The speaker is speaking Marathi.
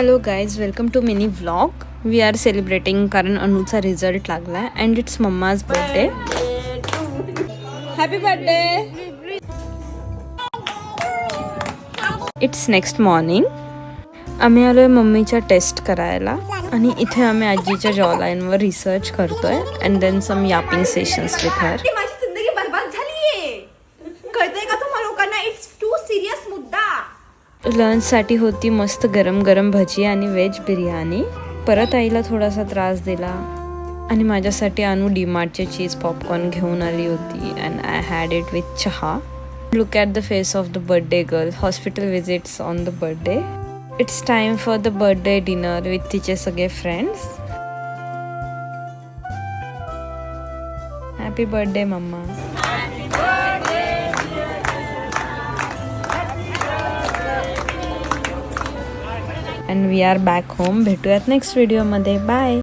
Hello guys, welcome to mini vlog. We are celebrating कारण अनुचा रिझल्ट लागला and it's mumma's birthday. Happy birthday. It's next morning. आम्ही आलोय मम्मीच्या टेस्ट करायला आणि इथे आम्ही आजीच्या जॉलाईनवर रिसर्च करतोय and then some yapping sessions with her. माझी जिंदगी बर्बाद झालीये, कळतंय का तुम्हाला लोकांना? इट्स टू सिरियस मुद्दा. लंचसाठी होती मस्त गरम गरम भजी आणि व्हेज बिर्याणी. परत आईला थोडासा त्रास दिला आणि माझ्यासाठी अनु डीमार्टचे चीज पॉपकॉर्न घेऊन आली होती and I had it with चहा. Look at the face of the birthday girl. Hospital visits on the birthday. It's time for the birthday dinner with तिचे सगळे फ्रेंड्स. हॅपी बर्थडे मम्मा. And we are back home. भेटूयात नेक्स्ट व्हिडिओमध्ये. बाय.